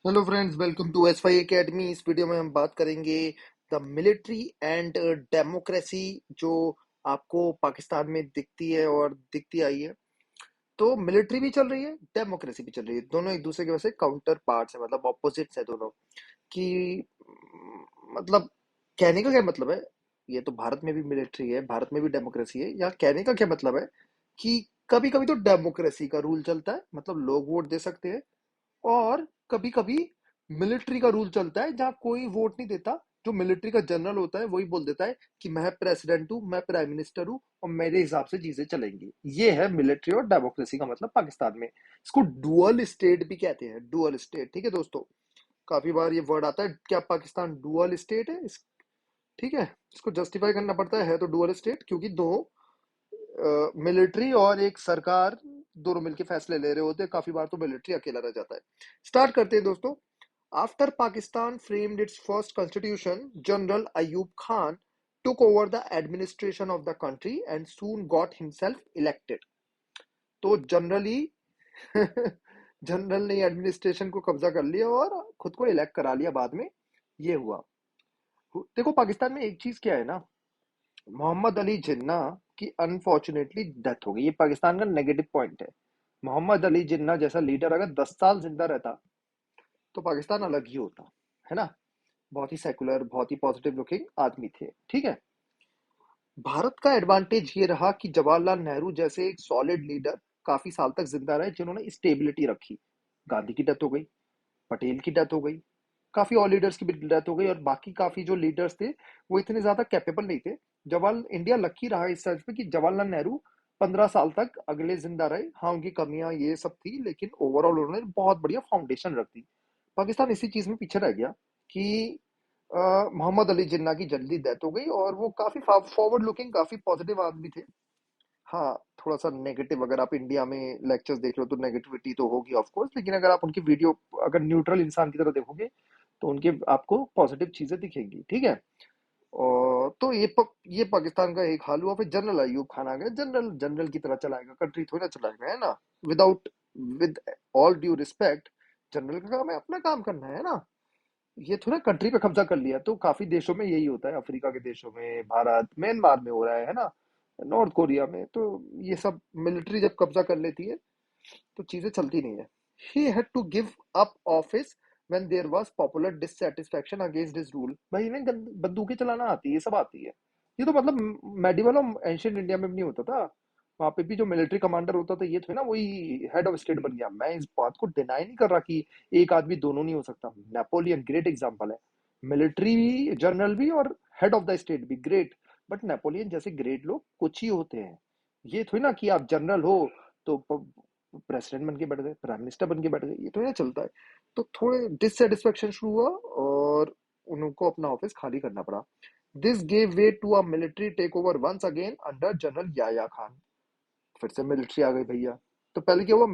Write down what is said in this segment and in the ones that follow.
Hello friends, welcome to S Y academy. इस वीडियो में हम बात करेंगे द मिलिट्री एंड डेमोक्रेसी जो आपको पाकिस्तान में दिखती है और दिखती आई है। तो मिलिट्री भी चल रही है, डेमोक्रेसी भी चल रही है। दोनों एक दूसरे के वैसे काउंटर पार्ट्स है, मतलब ऑपोजिट्स है दोनों की। मतलब कहने का क्या मतलब है, ये तो भारत में भी मिलिट्री है, भारत में भी डेमोक्रेसी है। या कहने का क्या मतलब है कि कभी कभी तो डेमोक्रेसी का रूल चलता है, मतलब लोग वोट दे सकते हैं। और कभी कभी मिलिट्री का रूल चलता है जहां कोई वोट नहीं देता। जो मिलिट्री का जनरल होता है वही बोल देता है कि मैं प्रेसिडेंट हूं, मैं प्राइम मिनिस्टर हूं और मेरे हिसाब से चीजें चलेंगी। ये है मिलिट्री और डेमोक्रेसी का मतलब पाकिस्तान में। इसको डुअल स्टेट भी कहते हैं, डुअल स्टेट। ठीक है दोस्तों, काफी बार ये वर्ड आता है, क्या पाकिस्तान डुअल स्टेट है ठीक है, इसको जस्टिफाई करना पड़ता है तो डुअल स्टेट, क्योंकि दो मिलिट्री और एक सरकार दोनों मिलकर फैसले ले रहे होते हैं। काफी बार तो मिलिट्री अकेला रह जाता है। स्टार्ट करते हैं दोस्तों। After Pakistan framed its first constitution, General Ayub Khan took over the administration of the country and soon got himself elected. तो जनरली जनरल ने एडमिनिस्ट्रेशन को कब्जा कर लिया और खुद को इलेक्ट करा लिया बाद में। ये हुआ। देखो पाकिस्तान में एक चीज क्या है ना, मोहम्मद अली जिन्ना की अनफॉर्चुनेटली डेथ हो गई। ये पाकिस्तान का नेगेटिव पॉइंट है। मोहम्मद अली जिन्ना जैसा लीडर अगर 10 साल जिंदा रहता तो पाकिस्तान अलग ही होता, है ना। बहुत ही सेकुलर, बहुत ही पॉजिटिव लुकिंग आदमी थे। ठीक है, भारत का एडवांटेज ये रहा कि जवाहरलाल नेहरू जैसे एक सॉलिड लीडर काफी साल तक जिंदा रहे, जिन्होंने स्टेबिलिटी रखी। गांधी की डेथ हो गई, पटेल की डेथ हो गई, काफी और लीडर्स की भी डेथ हो गई, और बाकी काफी जो लीडर्स थे वो इतने ज्यादा कैपेबल नहीं थे। जवाहर इंडिया लकी रहा इस सेंस में कि जवाहरलाल नेहरू 15 साल तक अगले जिंदा रहे। हाँ, उनकी कमियां ये सब थी, लेकिन ओवरऑल उन्होंने बहुत बढ़िया फाउंडेशन रख दी। पाकिस्तान इसी चीज में पीछे रह गया कि मोहम्मद अली जिन्ना की जल्दी डेथ हो गई, और वो काफी फॉरवर्ड लुकिंग, काफी पॉजिटिव आदमी थे। हाँ, थोड़ा सा नेगेटिव, अगर आप इंडिया में लेक्चर्स देख लो तो नेगेटिविटी तो होगी ऑफ कोर्स, लेकिन अगर आप उनकी वीडियो अगर न्यूट्रल इंसान की तरह देखोगे तो उनके आपको पॉजिटिव चीजें दिखेंगी। ठीक है। और तो ये पाकिस्तान का एक हाल हुआ। फिर जनरल अयूब खान आ गया। जनरल जनरल की तरह चलाएगा, कंट्री थोड़ी ना चलाएगा, है ना। Without with all due respect, general का काम है अपना काम करना, है ना। ये थोड़ा कंट्री पे कब्जा कर लिया। तो काफी देशों में यही होता है, अफ्रीका के देशों में, भारत, म्यांमार में हो रहा है ना, नॉर्थ कोरिया में। तो ये सब मिलिट्री जब कब्जा कर लेती है तो चीजें चलती नहीं है। He had to give up office when there was popular dissatisfaction against his rule. भाई इन्हें बंदूकें चलाना आती है, ये सब आती है। ये तो मतलब मेडिवल और एंशियंट इंडिया में भी नहीं होता था। वहां पे भी जो मिलिट्री कमांडर होता था ये थे ना, वही हेड ऑफ स्टेट बन गया। मैं इस बात को डिनाई नहीं कर रहा कि एक आदमी दोनों नहीं हो सकता। नेपोलियन ग्रेट एग्जांपल है। मिलिट्री भी, जनरल भी, और हेड ऑफ द स्टेट भी ग्रेट। बट नेपोलियन जैसे ग्रेट लोग कुछ ही होते हैं। ये थोड़ी ना कि आप जनरल हो तो प्रेसिडेंट बन के बैठ गए, प्राइम मिनिस्टर बन के बैठ गए, ये तो नहीं चलता है। तो थोड़े डिससेटिस्फेक्शन शुरू हुआ और उनको अपना ऑफिस खाली करना पड़ा। This gave way to a military take over once again under general Yahya Khan. फिर से मिलिट्री आ गई भैया। तो पहले क्या हुआ,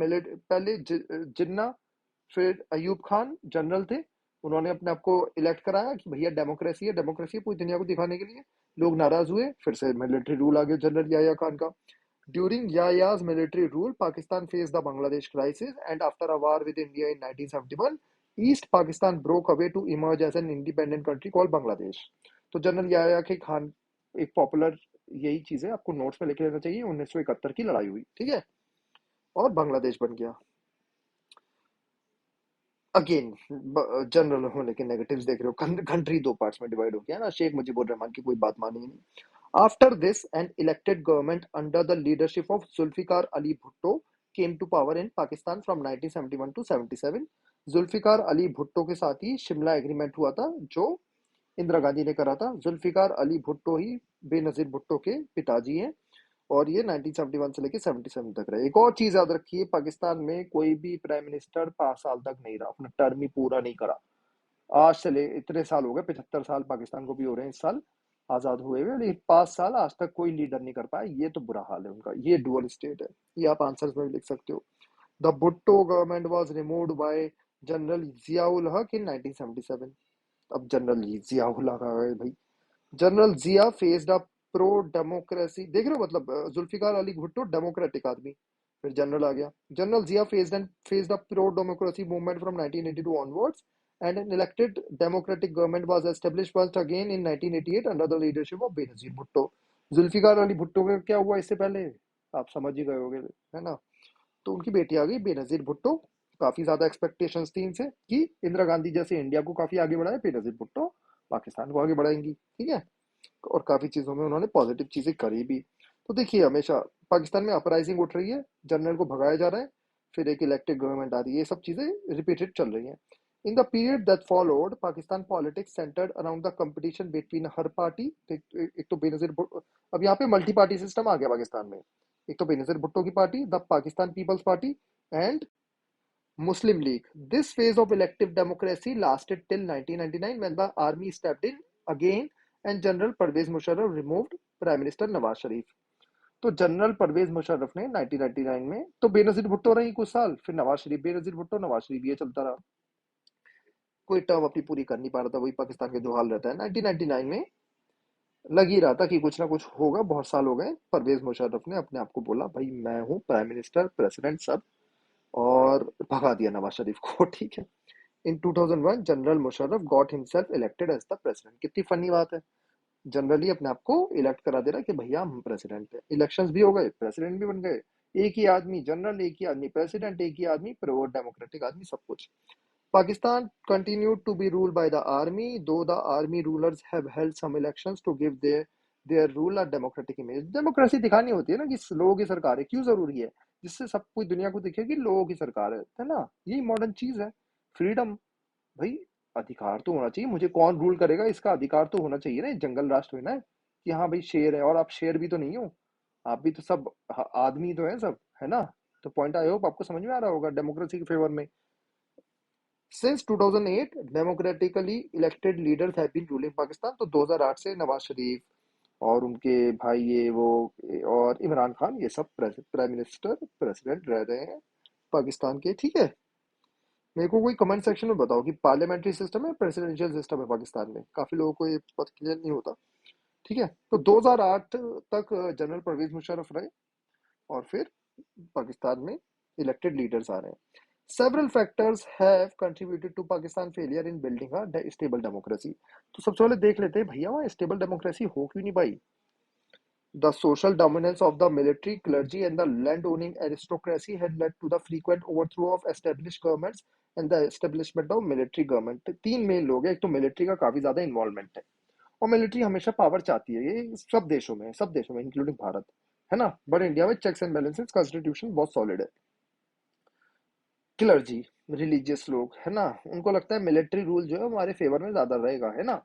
पहले जिन्ना, फिर अयूब खान जनरल थे। उन्होंने अपने आप को इलेक्ट कराया कि भैया डेमोक्रेसी है, डेमोक्रेसी है, पूरी दुनिया को दिखाने के लिए। लोग नाराज हुए, फिर से मिलिट्री रूल आ गया जनरल याया खान का। During Yaya's military rule, Pakistan faced the Bangladesh crisis, and after a war with India in 1971, East Pakistan broke away to emerge as an independent country called Bangladesh. तो general याया के खान एक popular, यही चीज है आपको notes में लिख लेना चाहिए। 1971 की लड़ाई हुई, ठीक है, और बांग्लादेश बन गया। अगेन जनरल हो लेकिन नेगेटिव्स देख रहे हो। कंट्री दो पार्ट्स में डिवाइड हो गया ना, शेख मुजीबुर रहमान की कोई बात मानी नहीं। After this, an elected government under the leadership of Zulfikar Ali Bhutto came to power in Pakistan from 1971 to 77। Zulfikar Ali Bhutto के साथ ही शिमला एग्रीमेंट हुआ था, जो इंदिरा गांधी ने करा था। जुल्फिकार अली भुट्टो ही बेनजीर भुट्टो के पिताजी हैं, और ये 1971 से लेके 77 तक रहे। एक और चीज याद रखिए, पाकिस्तान में कोई भी प्राइम मिनिस्टर 5 साल तक नहीं रहा, अपना टर्म ही पूरा नहीं करा। आज से ले इतने साल हो गए, 75 साल पाकिस्तान को भी हो रहे हैं इस साल आजाद हुए हुए, लेकिन 5 साल आज तक कोई लीडर नहीं कर पाया। ये तो बुरा हाल है उनका। ये डुअल स्टेट है, ये आप आंसर्स में भी लिख सकते हो। The Bhutto government was removed by general Ziaul हक इन 1977। अब जनरल जियाउल हक आ गए भाई। General Zia faced a pro democracy, देख रहे हो मतलब जुल्फिकार अली भुट्टो डेमोक्रेटिक आदमी, फिर जनरल आ गया। General Zia faced a pro democracy movement from 1982 onwards, and an elected democratic government was established once again in 1988 under the leadership of Benazir Bhutto। Zulfikar Ali Bhutto का क्या हुआ इससे पहले, आप समझ ही गए होगे, है ना। तो उनकी बेटी आ गई बेनजीर भुट्टो। काफी ज्यादा एक्सपेक्टेशंस थी इनसे कि इंदिरा गांधी जैसे इंडिया को काफी आगे बढ़ाए, बेनजीर भुट्टो पाकिस्तान को आगे बढ़ाएंगी, ठीक है। और काफी चीजों में उन्होंने पॉजिटिव चीजें करी भी। तो देखिए हमेशा पाकिस्तान में अपराइजिंग उठ रही है, जनरल को भगाया जा रहा है, फिर एक इलेक्टेड गवर्नमेंट आ रही है, ये सब चीजें रिपीटेड चल रही हैं। In the period that followed Pakistan politics centred around the competition between her party. एक तो बेनजीर भुट्टो, अब यहाँ पे मल्टी पार्टी सिस्टम आ गया पाकिस्तान में। एक तो बेनजीर भुट्टो की party the Pakistan Peoples Party and Muslim League. This phase of elective democracy lasted till 1999 when the army stepped in again and General Pervez Musharraf removed Prime Minister Nawaz Sharif। तो general Parvez Musharraf ने 1999 में, तो बेनजीर भुट्टो रही कुछ साल, फिर नवाज शरीफ, बेनजीर भुट्टो नवाज शरीफ, ये चलता रहा। कोई टर्म अपनी पूरी कर नहीं पा रहा था, वही पाकिस्तान के जो हाल रहता है। 1999 में लग ही रहा था कि कुछ ना कुछ होगा, बहुत साल हो गए। परवेज मुशर्रफ ने अपने आप को बोला भाई मैं हूँ प्राइम मिनिस्टर प्रेसिडेंट सब, और भगा दिया नवाज शरीफ को, ठीक है। In 2001 general Musharraf got himself elected as the president. कितनी फनी बात है, जनरली अपने आप को इलेक्ट करा दे रहा है कि भैया हम प्रेसिडेंट है। इलेक्शंस भी हो गए, प्रेसिडेंट भी बन गए। एक ही आदमी जनरल, एक ही आदमी प्रेसिडेंट, एक ही आदमी प्रो डेमोक्रेटिक आदमी, सब कुछ। Pakistan continued to be ruled by the army, though the army rulers have held some elections to give their rule a democratic image। Democracy दिखानी होती है ना कि लोगों की सरकार है, क्यों जरूरी है, जिससे सब कुछ दुनिया को दिखे कि लोगों की सरकार है ना। यही मॉडर्न चीज है, फ्रीडम। भाई अधिकार तो होना चाहिए, मुझे कौन रूल करेगा इसका अधिकार तो होना चाहिए ना। ये जंगल राष्ट्र है ना, कि हाँ भाई शेर है, और आप शेर भी तो नहीं हो, आप भी तो सब आदमी तो है सब, है ना। तो पॉइंट आई होप आपको समझ में आ रहा होगा डेमोक्रेसी के फेवर में। Since 2008, democratically elected leaders have been ruling Pakistan। तो 2008 से नवाज शरीफ और उनके भाई ये वो और इमरान खान, ये सब प्राइम मिनिस्टर प्रेसिडेंट रह रहे हैं पाकिस्तान के, ठीक है। मेरे को कोई कमेंट सेक्शन में बताओ कि पार्लियामेंट्री सिस्टम है प्रेसिडेंशियल सिस्टम है पाकिस्तान में, काफी लोगों को ये पता क्लियर नहीं होता, ठीक है। तो 2008 तक जनरल परवेज मुशर्रफ रहे, और फिर पाकिस्तान में इलेक्टेड लीडर्स आ रहे हैं। Several factors have contributed to Pakistan failure in building a stable democracy। तो सबसे पहले देख लेते हैं भैया वहाँ स्टेबल डेमोक्रेसी हो क्यों नहीं पाई। The social dominance of the military, clergy and the land-owning aristocracy had led to the frequent overthrow of established governments and the establishment of military government। तीन मेन लोग हैं, एक तो मिलिट्री का काफी ज्यादा इन्वॉल्वमेंट है, और मिलिट्री हमेशा पावर चाहती है, ये सब देशों में, सब देशों में इंक्लूडिंग भारत, है ना। बट इंडिया में चेक्स एंड बैलेंसेस, कॉन्स्टिट्यूशन बहुत सॉलिड है। क्लर्जी, रिलीजियस लोग, है ना, उनको लगता है मिलिट्री रूल जो है हमारे फेवर में ज्यादा रहेगा, है ना।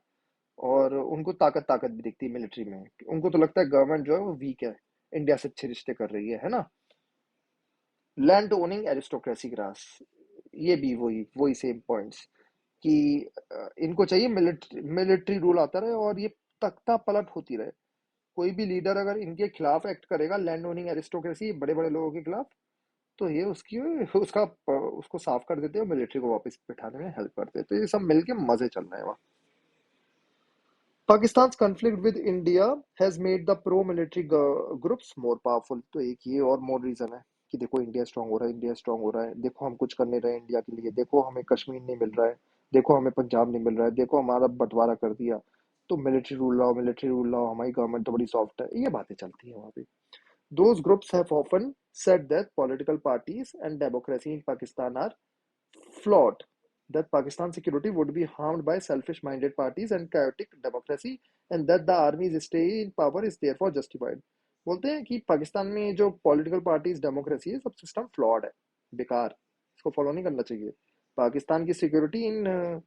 और उनको ताकत ताकत भी दिखती है मिलिट्री में, उनको तो लगता है गवर्नमेंट जो है वो वीक है, इंडिया से अच्छे रिश्ते कर रही है ना। लैंड ओनिंग एरिस्टोक्रेसी ग्रास, ये भी वही वही सेम पॉइंट्स कि इनको चाहिए मिलिट्री मिलिट्री रूल आता रहे और ये तख्ता पलट होती रहे। कोई भी लीडर अगर इनके खिलाफ एक्ट करेगा, लैंड ओनिंग एरिस्टोक्रेसी, बड़े बड़े लोगों के खिलाफ, तो ये उसकी उसका उसको साफ कर देते हैं और मिलिट्री को वापस बिठाने में हेल्प करते हैं। तो ये सब मिलके मजे चल रहे हैं वहाँ। Pakistan's conflict with India has made the pro-military groups more powerful। तो एक ये और मोर रीजन है कि देखो इंडिया स्ट्रांग हो रहा है, इंडिया स्ट्रांग हो रहा है, देखो हम कुछ करने रहे इंडिया के लिए, देखो हमें कश्मीर नहीं मिल रहा है, देखो हमें पंजाब नहीं मिल रहा है, देखो हमारा बंटवारा कर दिया, तो मिलिट्री रूल लाओ, मिलिट्री रूल लाओ, हमारी गवर्नमेंट तो बड़ी सॉफ्ट है, ये बातें चलती है वहाँ पे। Those groups have often said that political parties and democracy in Pakistan are flawed, that Pakistan's security would be harmed by selfish minded parties and chaotic democracy, and that the army's stay in power is therefore justified। बोलते हैं कि पाकिस्तान में जो political parties democracy है सब system flawed है, बेकार, इसको फॉलो नहीं करना चाहिए। पाकिस्तान की सिक्योरिटी इन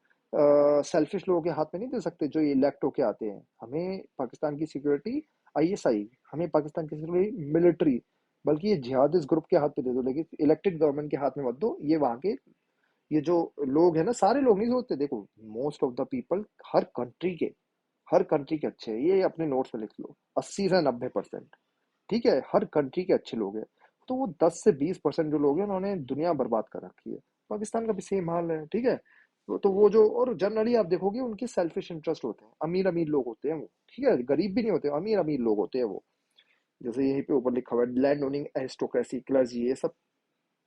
सेल्फिश लोगों के हाथ में नहीं दे सकते जो इलेक्ट होके आते हैं। हमें पाकिस्तान की सिक्योरिटी आईएसआई, हमें पाकिस्तान की सिक्योरिटी मिलिट्री, बल्कि ये जिहादिस्ट ग्रुप के हाथ पे दे दो, लेकिन इलेक्टेड गवर्नमेंट के हाथ में मत दो। ये वहाँ के ये जो लोग हैं ना, सारे लोग नहीं सोचते, देखो most of the people her country के अच्छे हैं, ये अपने नोट्स में लिख लो, 80 से 90%, ठीक है, हर कंट्री के अच्छे लोग हैं। तो वो 10 से 20% जो लोग हैं उन्होंने दुनिया बर्बाद कर रखी है। पाकिस्तान का भी सेम हाल है, ठीक है। तो वो जो, और जनरली आप देखोगे उनके सेल्फिश इंटरेस्ट होते हैं, अमीर अमीर लोग होते हैं वो, ठीक है, गरीब भी नहीं होते, अमीर अमीर लोग होते हैं वो। जैसे यहीं पे ऊपर लिखा हुआ है, लैंड ओनिंग एरिस्टोक्रेसी, क्लर्जी, ये सब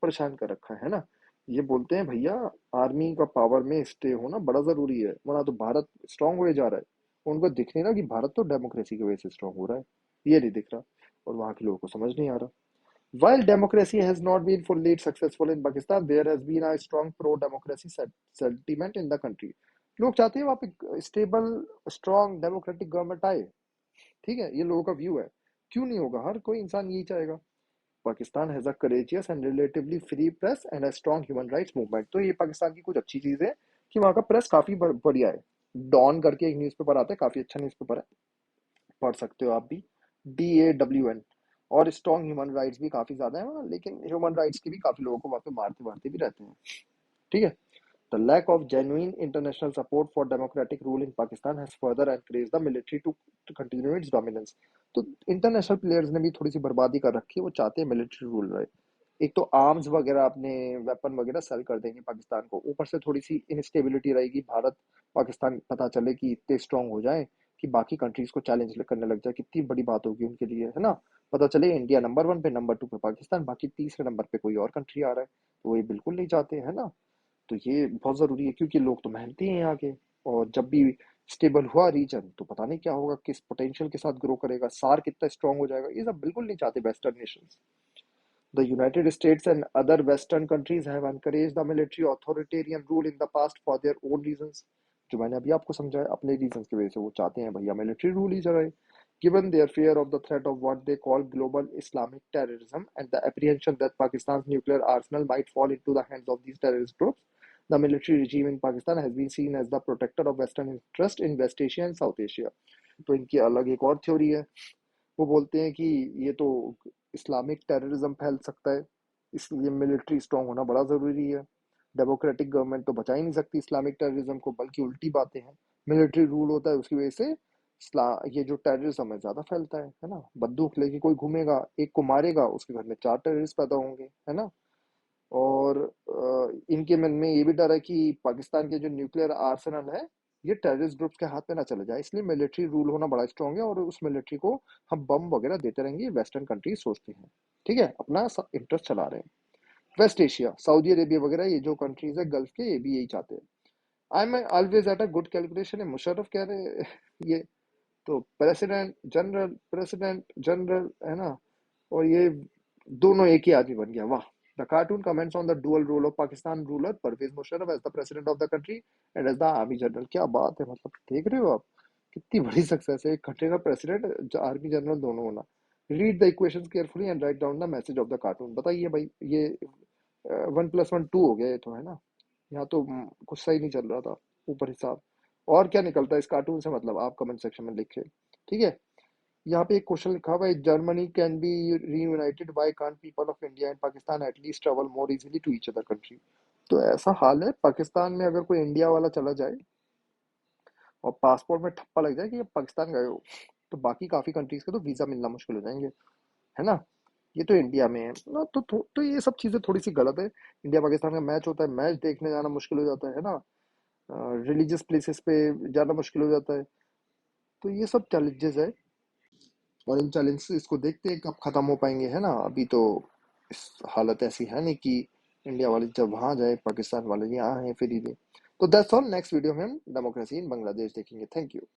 परेशान कर रखा है ना। ये बोलते हैं भैया आर्मी का पावर में स्टे होना बड़ा जरूरी है, वरना तो भारत स्ट्रांग होए जा रहा है। उनको दिख नहीं रहा कि भारत तो डेमोक्रेसी की वजह से स्ट्रांग हो रहा है, ये नहीं दिख रहा, और वहां के लोगों को समझ नहीं आ रहा। While democracy has not been fully successful in Pakistan, there has been a strong pro-democracy sentiment in the country. लोग चाहते हैं वहाँ पे स्टेबल स्ट्रॉन्ग डेमोक्रेटिक गवर्नमेंट आए। ठीक है, ये लोगों का व्यू है। क्यों नहीं होगा, हर कोई इंसान यही चाहेगा। Pakistan has a courageous and relatively free press and a strong human rights movement. तो ये पाकिस्तान की कुछ अच्छी चीज है कि वहाँ का प्रेस काफी बढ़िया है। डॉन करके एक न्यूज़पेपर आता है, काफी अच्छा न्यूज़पेपर है, पढ़ सकते हो आप भी, DAWN। और स्ट्रॉन्ग ह्यूमन राइट्स भी काफी ज्यादा है वहाँ, लेकिन ह्यूमन राइट्स की भी काफी लोगों को वहाँ पे मारते मारते भी रहते हैं। ठीक है। The lack of genuine international support for democratic rule in Pakistan has further encouraged the military to continue its dominance. तो इंटरनेशनल प्लेयर्स ने भी थोड़ी सी बर्बादी कर रखी है, वो चाहते हैं मिलिट्री रूल रहे। एक तो आर्म्स वगैरह अपने वेपन वगैरह सेल कर देंगे पाकिस्तान को, ऊपर से थोड़ी सी इंस्टेबिलिटी रहेगी। भारत पाकिस्तान पता चले कि इतने स्ट्रांग हो जाए कि बाकी कंट्रीज को चैलेंज करने लग जाए, कितनी बड़ी बात होगी उनके लिए, है ना। पता चले इंडिया नंबर 1 पे, नंबर 2 पे पाकिस्तान, बाकी तीसरे नंबर पे कोई और कंट्री आ रहा है, तो वो ये बिल्कुल नहीं चाहते, है ना। तो ये बहुत जरूरी है, क्योंकि लोग तो मेहनती हैं यहाँ के। और जब भी स्टेबल हुआ रीजन, तो पता नहीं क्या होगा, किस पोटेंशियल के साथ ग्रो करेगा, सार कितना स्ट्रांग हो जाएगा, ये सब बिल्कुल नहीं चाहते western Nations. The United States and other Western countries have encouraged the military authoritarian rule in the past for their own reasons. जो मैंने अभी आपको समझाया, अपने रीजंस की वजह से वो चाहते हैं भैया मिलिट्री रूल ही चलाए। Given their fear of the threat of what they call global Islamic terrorism and the apprehension that Pakistan's nuclear arsenal might fall into the hands of these terrorist groups, the military regime in Pakistan has been seen as the protector of Western interest in West Asia and South Asia. तो इनकी अलग एक और theory है। वो बोलते हैं कि ये तो इस्लामिक टेररिज्म फैल सकता है, इसलिए मिलिट्री स्ट्रांग होना बड़ा ज़रूरी है। डेमोक्रेटिक गवर्नमेंट तो बचा ही नहीं सकती इस्लामिक टेररिज्म को, बल्कि उल्टी बातें हैं। मिलिट्री रूल होता है, उसकी वजह से ये जो टेररिज्म है ज़्यादा फैलता है ना। बंदूक लेके कोई घूमेगा, एक को मारेगा, उसके घर में 4 टेररिस्ट पैदा होंगे, है ना। और इनके मन में ये भी डर है कि पाकिस्तान के जो न्यूक्लियर आर्सेनल है, ये टेररिस्ट ग्रुप्स के हाथ में ना चले जाए, इसलिए मिलिट्री रूल होना बड़ा स्ट्रांग है, और उस मिलिट्री को हम बम वगैरह देते रहेंगे, वेस्टर्न कंट्रीज सोचते हैं। ठीक है, अपना इंटरेस्ट चला रहे हैं। वेस्ट एशिया, सऊदी अरेबिया वगैरह, ये जो कंट्रीज है गल्फ के, ये भी यही चाहते हैं। I am always at a good calculation है, मुशर्रफ कह रहे हैं ये तो प्रेसिडेंट जनरल है ना। और ये दोनों एक ही आदमी बन गया, वाह। The cartoon comments on the dual role of Pakistan ruler Pervez Musharraf as the president of the country and as the army general. क्या बात है, मतलब देख रहे हो आप कितनी बड़ी सक्सेस है एक कंट्री का प्रेसिडेंट आर्मी जनरल दोनों होना। Read the equations carefully and write down the message of the cartoon. बताइए भाई, ये 1+1 2 हो गया, ये तो है ना। यहाँ तो कुछ सही नहीं चल रहा था ऊपर हिसाब। और क्या निकलता है इस कार्टून से, मतलब आप कमेंट सेक्शन में लिखे। ठीक है। यहाँ पे एक क्वेश्चन लिखा हुआ है, Germany can be reunited, why can't people of India and Pakistan at least travel more easily to each other country. तो ऐसा हाल है, पाकिस्तान में अगर कोई इंडिया वाला चला जाए और पासपोर्ट में ठप्पा लग जाए कि आप पाकिस्तान गए हो, तो बाकी काफी कंट्रीज के तो वीजा मिलना मुश्किल हो जाएंगे, है ना। ये तो इंडिया में है ना, तो ये सब चीजें थोड़ी सी गलत है। इंडिया पाकिस्तान का मैच होता है, मैच देखने जाना मुश्किल हो जाता है ना। रिलीजियस प्लेसेस पे जाना मुश्किल हो जाता है। तो ये सब चैलेंजेस है, और इन चैलेंजेस को देखते हैं कब खत्म हो पाएंगे, है ना। अभी तो इस हालत ऐसी है नहीं कि इंडिया वाले जब वहां जाए, पाकिस्तान वाले यहाँ हैं फिर ही दे। तो दैट्स ऑल, नेक्स्ट वीडियो में हम डेमोक्रेसी इन बांग्लादेश देखेंगे। Thank you.